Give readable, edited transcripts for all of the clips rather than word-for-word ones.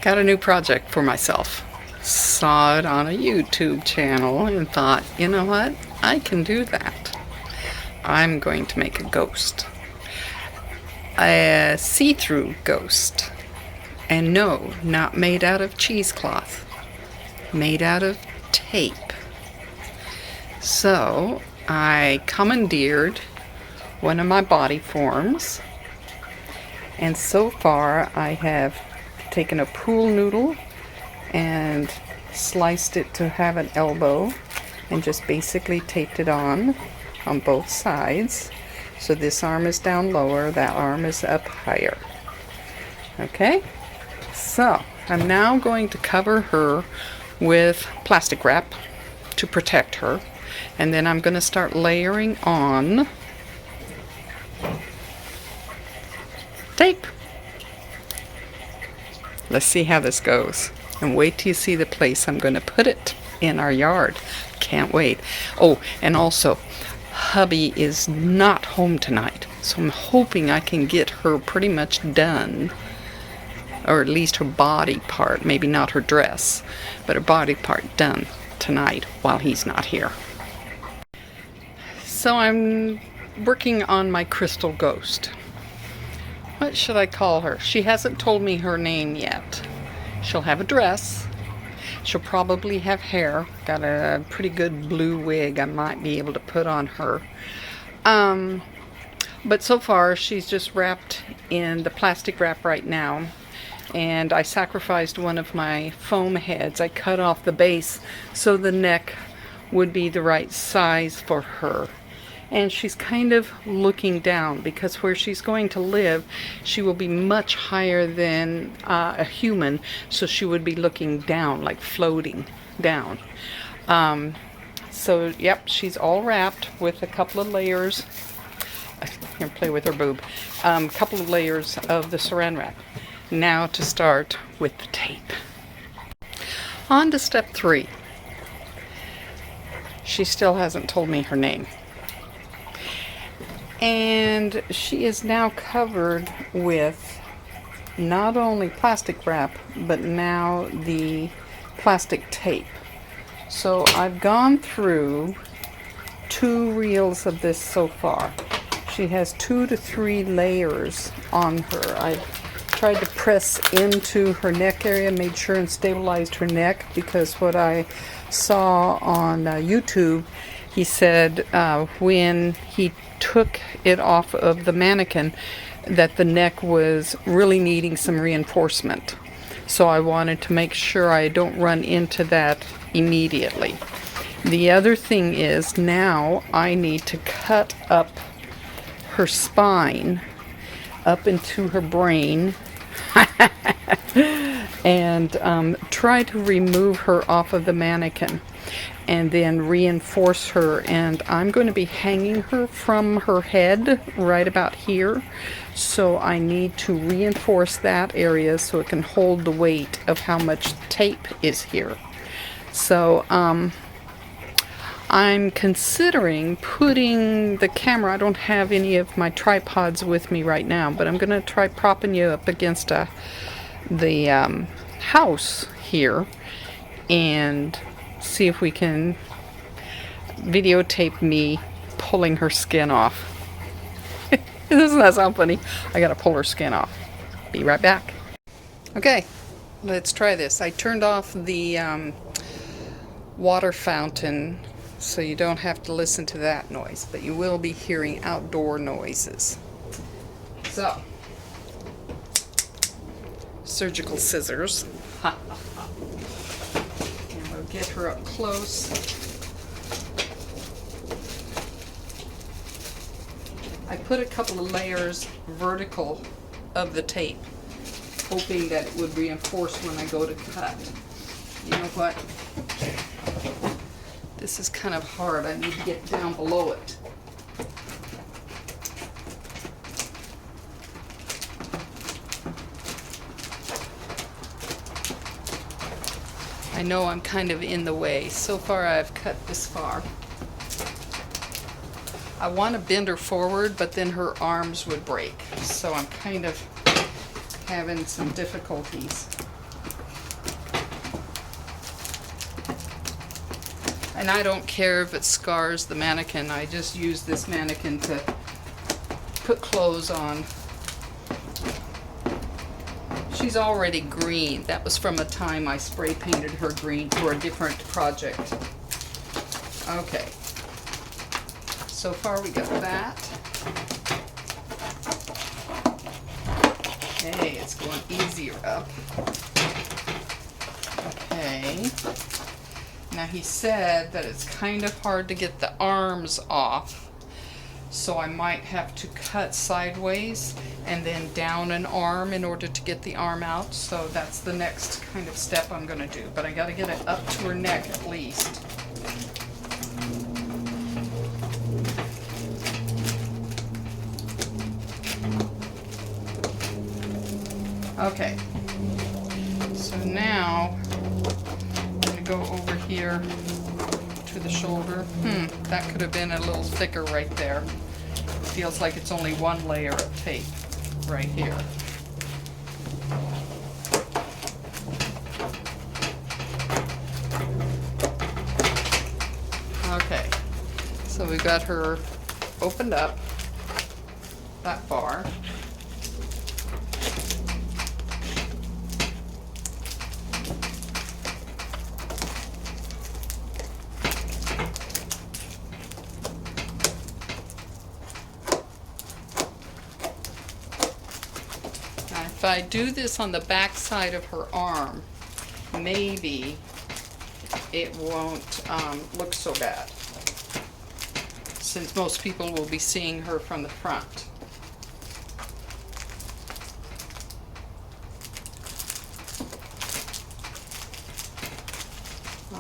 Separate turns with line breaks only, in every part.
Got a new project for myself. Saw it on a YouTube channel and thought, you know what? I can do that. I'm going to make a ghost. A see-through ghost. And no, not made out of cheesecloth. Made out of tape. So, I commandeered one of my body forms. And so far, I have taken a pool noodle and sliced it to have an elbow and just basically taped it on both sides. So this arm is down lower, that arm is up higher. Okay, so I'm now going to cover her with plastic wrap to protect her, and then I'm going to start layering on tape. Let's see how this goes. And wait till you see the place I'm going to put it in our yard. Can't wait. Oh, and also, hubby is not home tonight. So I'm hoping I can get her pretty much done. Or at least her body part. Maybe not her dress. But her body part done tonight while he's not here. So I'm working on my crystal ghost. What should I call her? She hasn't told me her name yet. She'll have a dress. She'll probably have hair. Got a pretty good blue wig I might be able to put on her. But so far she's just wrapped in the plastic wrap right now. And I sacrificed one of my foam heads. I cut off the base so the neck would be the right size for her. And she's kind of looking down because where she's going to live, she will be much higher than a human, so she would be looking down, like floating down. So, yep, she's all wrapped with a couple of layers. Here, play with her boob. Couple of layers of the saran wrap. Now to start with the tape. On to step 3. She still hasn't told me her name. And she is now covered with not only plastic wrap, but now the plastic tape. So I've gone through 2 reels of this so far. She has 2 to 3 layers on her. I've tried to press into her neck area, made sure and stabilized her neck, because what I saw on YouTube, he said when he took it off of the mannequin that the neck was really needing some reinforcement. So I wanted to make sure I don't run into that immediately. The other thing is now I need to cut up her spine up into her brain and try to remove her off of the mannequin and then reinforce her. And I'm going to be hanging her from her head right about here, so I need to reinforce that area so it can hold the weight of how much tape is here. So I'm considering putting the camera. I don't have any of my tripods with me right now, but I'm going to try propping you up against the house here and see if we can videotape me pulling her skin off. Doesn't that sound funny? I gotta pull her skin off. Be right back. Okay, let's try this. I turned off the water fountain so you don't have to listen to that noise, but you will be hearing outdoor noises. So, surgical scissors. And we'll get her up close. I put a couple of layers vertical of the tape, hoping that it would reinforce when I go to cut. You know what? This is kind of hard. I need to get down below it. I know I'm kind of in the way. So far I've cut this far. I want to bend her forward, but then her arms would break. So I'm kind of having some difficulties. And I don't care if it scars the mannequin. I just use this mannequin to put clothes on. She's already green. That was from a time I spray painted her green for a different project. Okay. So far we got that. Okay, it's going easier up. Okay. Now he said that it's kind of hard to get the arms off, so I might have to cut sideways and then down an arm in order to get the arm out. So that's the next kind of step I'm going to do. But I got to get it up to her neck at least. Okay. So now I'm going to go over here to the shoulder. That could have been a little thicker right there. Feels like it's only one layer of tape right here. Okay, so we've got her opened up that far. If I do this on the back side of her arm, maybe it won't look so bad, since most people will be seeing her from the front.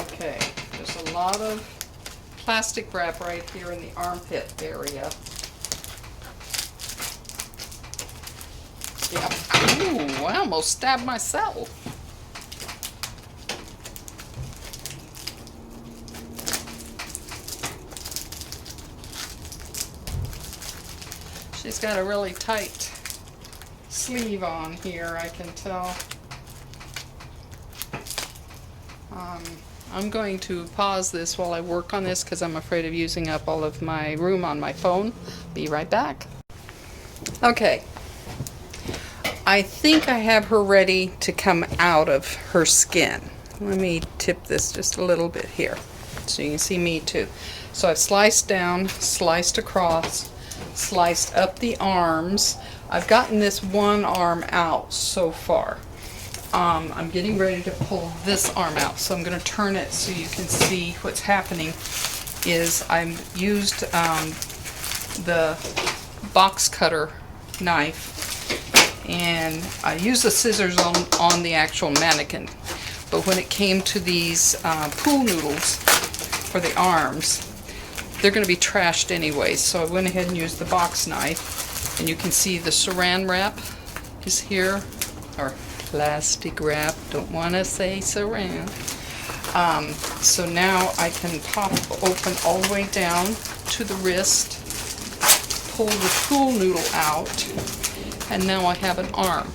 Okay, there's a lot of plastic wrap right here in the armpit area. Yep. Ooh, I almost stabbed myself. She's got a really tight sleeve on here, I can tell. I'm going to pause this while I work on this because I'm afraid of using up all of my room on my phone. Be right back. Okay. I think I have her ready to come out of her skin. Let me tip this just a little bit here so you can see me too. So I've sliced down, sliced across, sliced up the arms. I've gotten this one arm out so far. I'm getting ready to pull this arm out, so I'm going to turn it so you can see what's happening. Is I've used the box cutter knife, and I used the scissors on the actual mannequin, but when it came to these pool noodles for the arms, they're going to be trashed anyway, so I went ahead and used the box knife, and you can see the saran wrap is here, or plastic wrap, don't want to say saran. So now I can pop open all the way down to the wrist, pull the pool noodle out, and now I have an arm.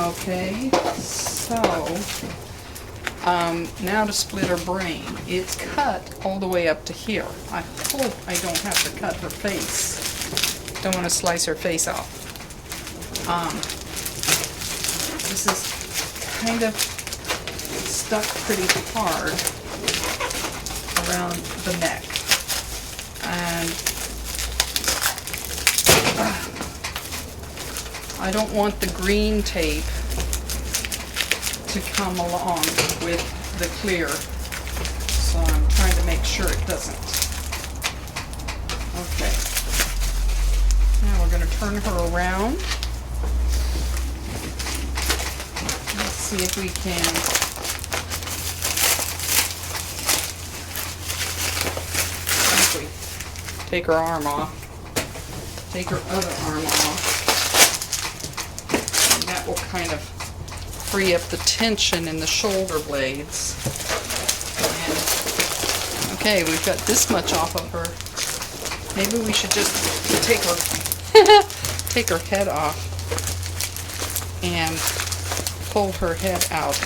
Okay, so now to split her brain. It's cut all the way up to here. I hope I don't have to cut her face. Don't want to slice her face off. This is kind of stuck pretty hard around the neck. And I don't want the green tape to come along with the clear, so I'm trying to make sure it doesn't. Okay. Now we're going to turn her around. Let's see if we can take her arm off. Take her other arm off. And that will kind of free up the tension in the shoulder blades. And, okay, we've got this much off of her. Maybe we should just take her take her head off and pull her head out.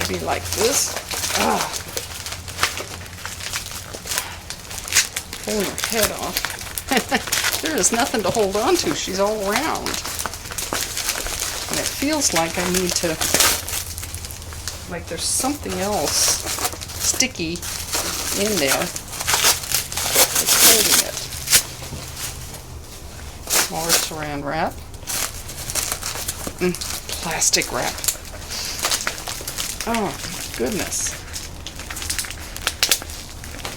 to be like this. Ah, pulling her head off. There is nothing to hold on to. She's all round. And it feels like I need to, like there's something else sticky in there that's holding it. More saran wrap. Plastic wrap. Oh, goodness.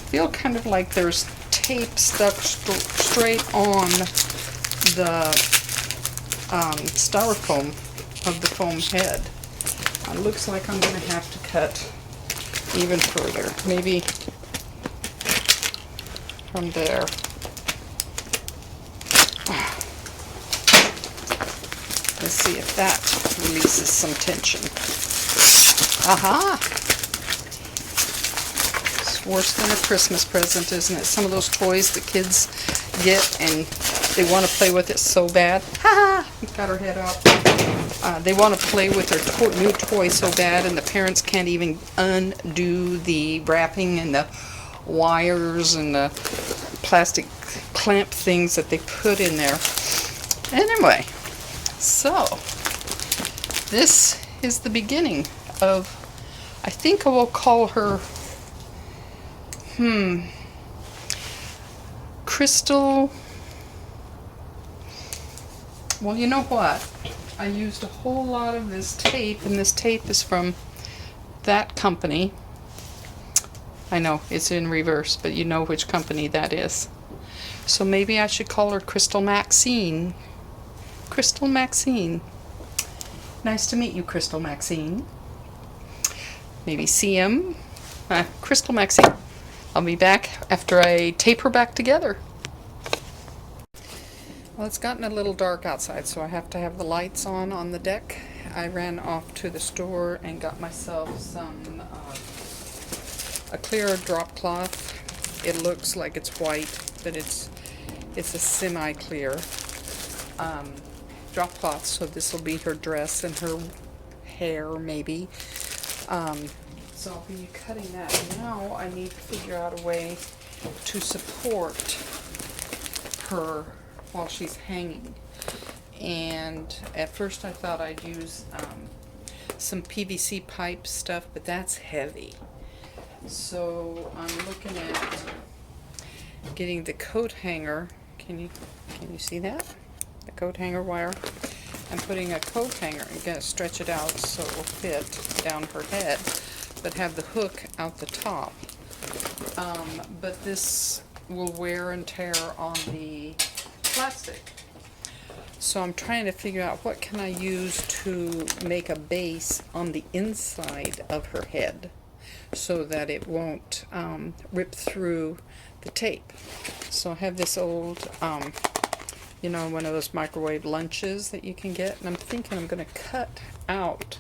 Feel kind of like there's tape stuck straight on the styrofoam of the foam head. It looks like I'm going to have to cut even further. Maybe from there. Let's see if that releases some tension. Aha! It's worse than a Christmas present, isn't it? Some of those toys the kids get and they want to play with it so bad. Ha ha! Got her head up. They want to play with their new toy so bad, and the parents can't even undo the wrapping and the wires and the plastic clamp things that they put in there. Anyway, so this is the beginning of, I think I will call her, Crystal. Well, you know what? I used a whole lot of this tape, and this tape is from that company. I know, it's in reverse, but you know which company that is. So maybe I should call her Crystal Maxine. Crystal Maxine. Nice to meet you, Crystal Maxine. Maybe CM. Crystal Maxine. I'll be back after I tape her back together. Well, it's gotten a little dark outside, so I have to have the lights on the deck. I ran off to the store and got myself some a clear drop cloth. It looks like it's white, but it's a semi-clear drop cloth, so this will be her dress and her hair, maybe. So I'll be cutting that. Now I need to figure out a way to support her while she's hanging. And at first I thought I'd use some PVC pipe stuff, but that's heavy. So I'm looking at getting the coat hanger. Can you see that? The coat hanger wire. I'm putting a coat hanger. I'm going to stretch it out so it will fit down her head, but have the hook out the top. But this will wear and tear on the plastic. So I'm trying to figure out what can I use to make a base on the inside of her head so that it won't rip through the tape. So I have this old, you know, one of those microwave lunches that you can get, and I'm thinking I'm going to cut out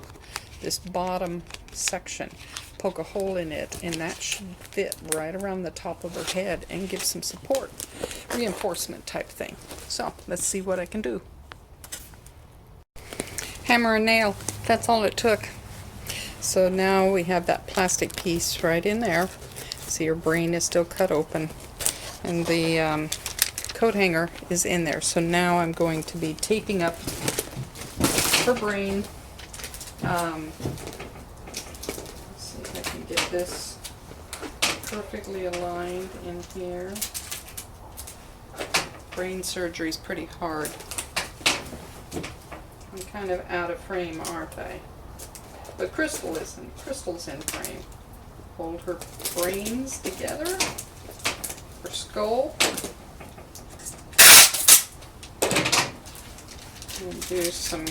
this bottom section, poke a hole in it, and that should fit right around the top of her head and give some support, reinforcement type thing. So let's see what I can do. Hammer and nail, that's all it took. So now we have that plastic piece right in there. See, her brain is still cut open, and the coat hanger is in there. So now I'm going to be taping up her brain. Let's see if I can get this perfectly aligned in here. Brain surgery is pretty hard. I'm kind of out of frame, aren't I? But Crystal isn't. Crystal's in frame. Hold her brains together. Her skull. And do some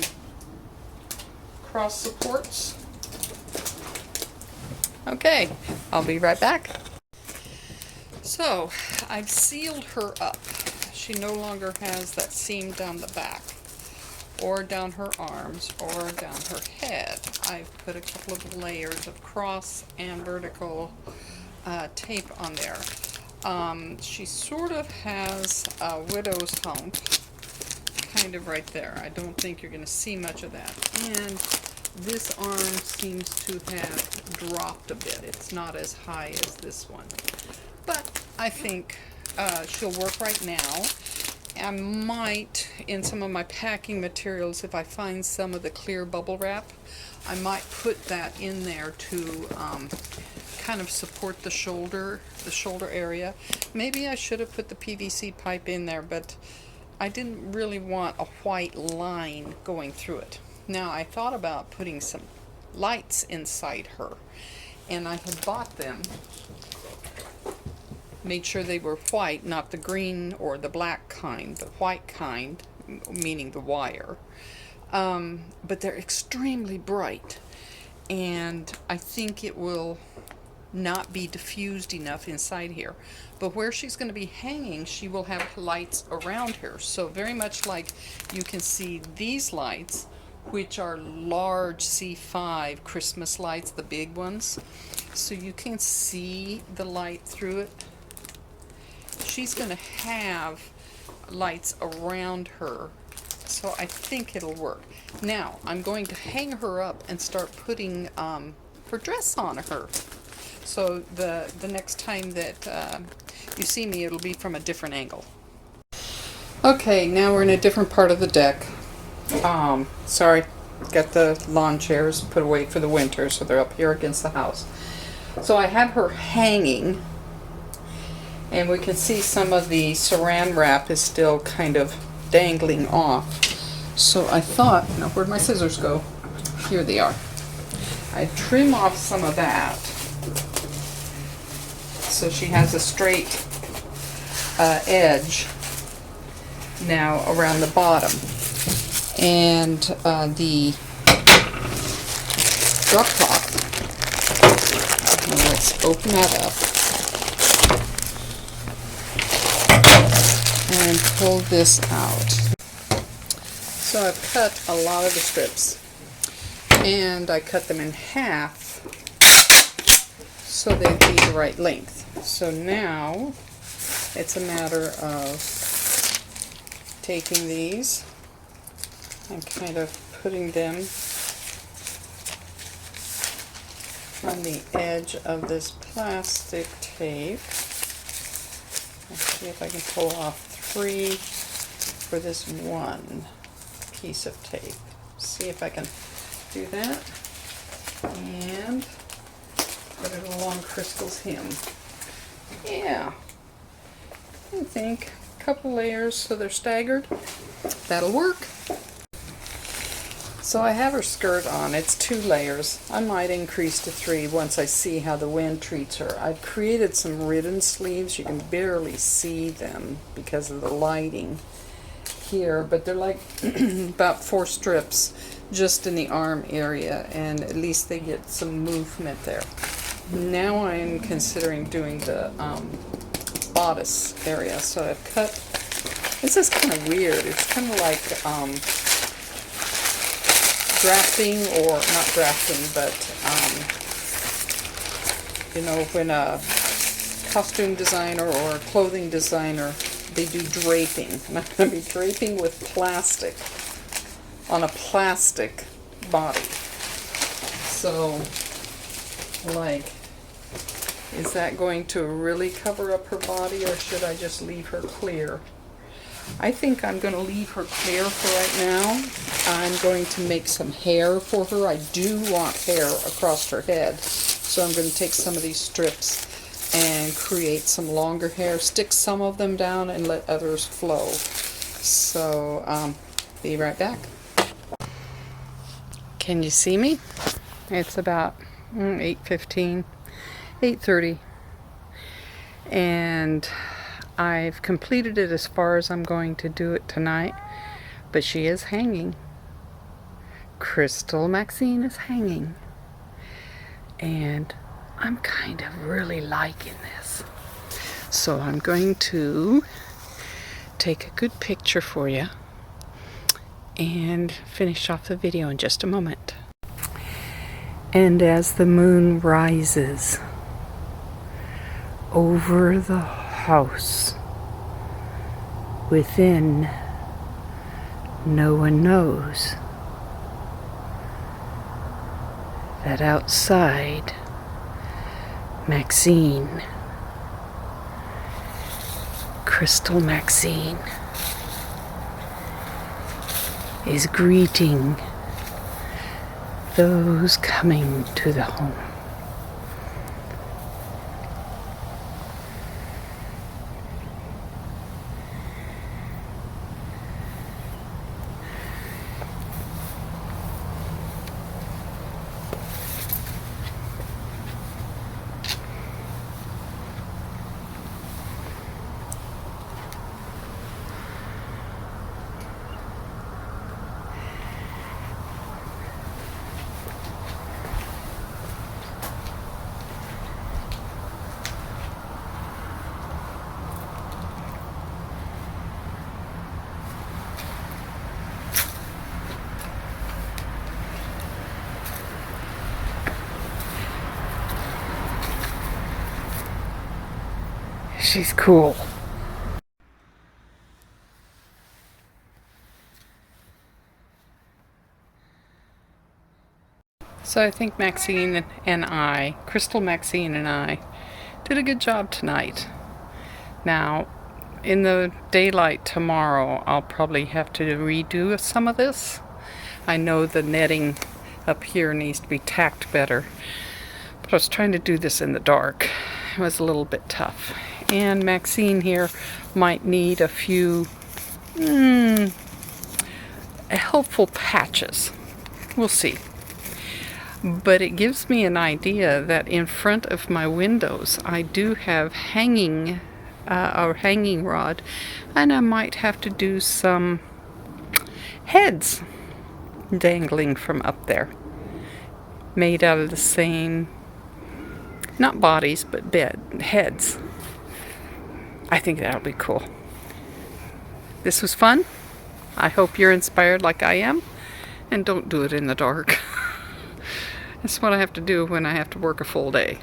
cross supports. Okay, I'll be right back. So, I've sealed her up. She no longer has that seam down the back, or down her arms, or down her head. I've put a couple of layers of cross and vertical tape on there. She sort of has a widow's hump, kind of right there. I don't think you're going to see much of that. And this arm seems to have dropped a bit. It's not as high as this one. But I think she'll work right now. I might, in some of my packing materials, if I find some of the clear bubble wrap, I might put that in there to kind of support the shoulder area. Maybe I should have put the PVC pipe in there, but I didn't really want a white line going through it. Now, I thought about putting some lights inside her, and I had bought them, made sure they were white, not the green or the black kind, the white kind, meaning the wire. But they're extremely bright, and I think it will not be diffused enough inside here. But where she's going to be hanging, she will have lights around her. So very much like you can see these lights, which are large C5 Christmas lights, the big ones. So you can see the light through it. She's going to have lights around her. So I think it'll work. Now, I'm going to hang her up and start putting her dress on her. So the next time that you see me, it'll be from a different angle. Okay, now we're in a different part of the deck. Sorry, got the lawn chairs put away for the winter, so they're up here against the house. So I have her hanging, and we can see some of the saran wrap is still kind of dangling off. So I thought, now where'd my scissors go? Here they are. I trim off some of that so she has a straight edge now around the bottom. And the drop cloth, let's open that up and pull this out. So I've cut a lot of the strips, and I cut them in half so they'd be the right length. So now it's a matter of taking these and kind of putting them on the edge of this plastic tape. Let's see if I can pull off 3 for this one piece of tape. See if I can do that. And put it along Crystal's hem. Yeah, I think a couple layers so they're staggered. That'll work. So I have her skirt on. It's 2 layers. I might increase to 3 once I see how the wind treats her. I've created some ribbon sleeves. You can barely see them because of the lighting here, but they're like about 4 strips just in the arm area, and at least they get some movement there. Now I'm considering doing the bodice area. So I've cut, this is kind of weird. It's kind of like drafting, or not drafting, but you know, when a costume designer or a clothing designer, they do draping. And I'm going to be draping with plastic on a plastic body. So, like, is that going to really cover up her body, or should I just leave her clear? I think I'm going to leave her clear for right now. I'm going to make some hair for her. I do want hair across her head, so I'm going to take some of these strips and create some longer hair, stick some of them down and let others flow. So, be right back. Can you see me? It's about 8:15, 8:30, and I've completed it as far as I'm going to do it tonight, but she is hanging. Crystal Maxine is hanging, and I'm kind of really liking this. So I'm going to take a good picture for you and finish off the video in just a moment. And as the moon rises over the house within, no one knows that outside Maxine, Crystal Maxine, is greeting those coming to the home. She's cool. So I think Maxine and I, Crystal Maxine and I, did a good job tonight. Now, in the daylight tomorrow, I'll probably have to redo some of this. I know the netting up here needs to be tacked better, but I was trying to do this in the dark. It was a little bit tough. And Maxine here might need a few helpful patches. We'll see. But it gives me an idea that in front of my windows I do have hanging rod, and I might have to do some heads dangling from up there, made out of the same, not bodies, but heads. I think that'll be cool. This was fun. I hope you're inspired like I am, and don't do it in the dark. That's what I have to do when I have to work a full day.